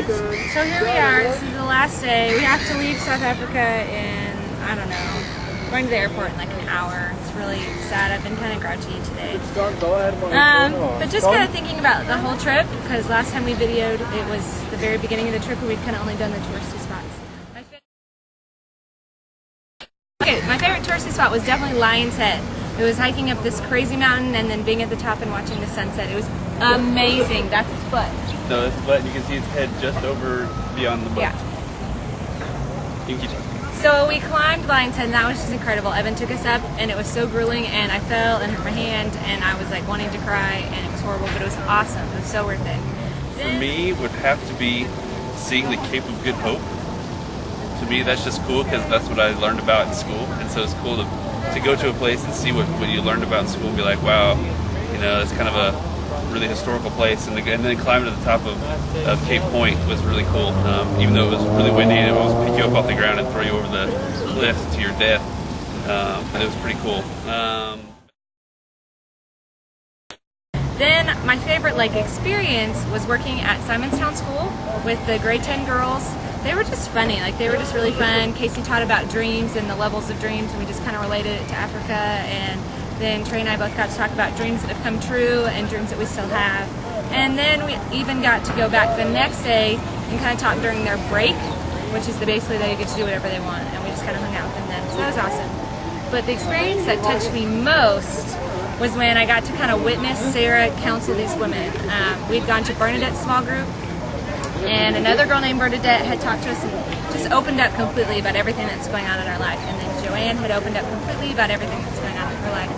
So here we are. This is the last day. We have to leave South Africa in, I don't know, going to the airport in like an hour. It's really sad. I've been kind of grouchy today. But just kind of thinking about the whole trip, because last time we videoed, it was the very beginning of the trip where we'd kind of only done the touristy spots. My favorite touristy spot was definitely Lion's Head. It was hiking up this crazy mountain and then being at the top and watching the sunset. It was amazing. That's its butt. No, that's its butt. You can see its head just over beyond the butt. Yeah. You can keep talking. So we climbed Lion's Head and that was just incredible. Evan took us up and it was so grueling and I fell and hurt my hand and I was like wanting to cry and it was horrible, but it was awesome. It was so worth it. For me, it would have to be seeing the Cape of Good Hope. To me, that's just cool because that's what I learned about in school, and so it's cool to go to a place and see what you learned about in school and be like, wow, you know, it's kind of a really historical place, and then climbing to the top of Cape Point was really cool. Even though it was really windy and it would almost pick you up off the ground and throw you over the cliff to your death, but it was pretty cool. Then my favorite experience was working at Simonstown School with the grade 10 girls. They were just funny, they were just really fun. Casey taught about dreams and the levels of dreams, and we just kind of related it to Africa. And then Tre and I both got to talk about dreams that have come true and dreams that we still have. And then we even got to go back the next day and kind of talk during their break, which is basically they get to do whatever they want, and we just kind of hung out with them then. So that was awesome. But the experience that touched me most was when I got to kind of witness Sarah counsel these women. We'd gone to Bernadette's small group, and another girl named Bernadette had talked to us and just opened up completely about everything that's going on in our life. And then Joanne had opened up completely about everything that's going on in her life.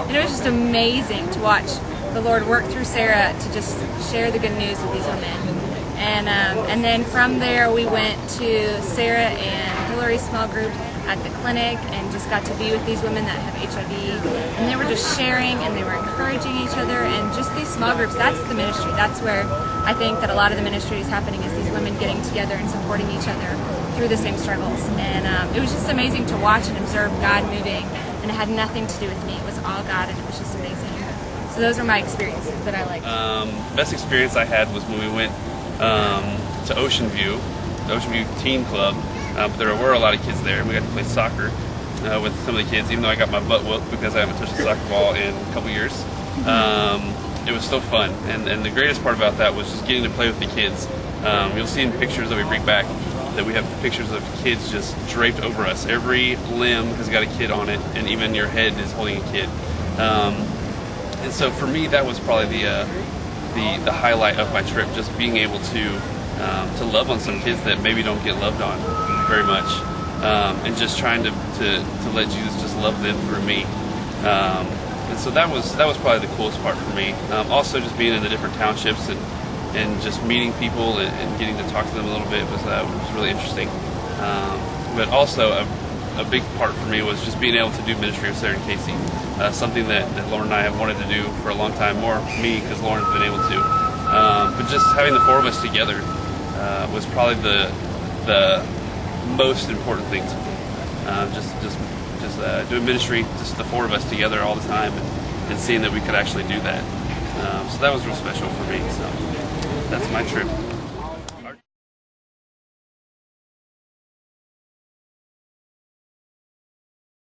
And it was just amazing to watch the Lord work through Sarah to just share the good news with these women. And then from there we went to Sarah and Hillary's small group at the clinic and just got to be with these women that have HIV, and they were just sharing and they were encouraging each other, and just these small groups, that's the ministry. That's where I think that a lot of the ministry is happening, is these women getting together and supporting each other through the same struggles. And it was just amazing to watch and observe God moving, and it had nothing to do with me. It was all God, and it was just amazing. So those are my experiences that I liked. Best experience I had was when we went to Ocean View, the Ocean View Teen Club. But there were a lot of kids there, and we got to play soccer with some of the kids, even though I got my butt whooped because I haven't touched a soccer ball in a couple years. It was still fun, and the greatest part about that was just getting to play with the kids. You'll see in pictures that we bring back that we have pictures of kids just draped over us. Every limb has got a kid on it, and even your head is holding a kid. And so for me, that was probably the highlight of my trip, just being able to love on some kids that maybe don't get loved on very much, and just trying to let Jesus just love them through me. And so that was probably the coolest part for me. Also, just being in the different townships and just meeting people and getting to talk to them a little bit was really interesting. But also a big part for me was just being able to do ministry with Sarah and Casey, something that Lauren and I have wanted to do for a long time. More me, because Lauren's been able to. But just having the four of us together was probably the most important thing to me. Just doing ministry, just the four of us together all the time, and seeing that we could actually do that. So that was real special for me. So that's my trip.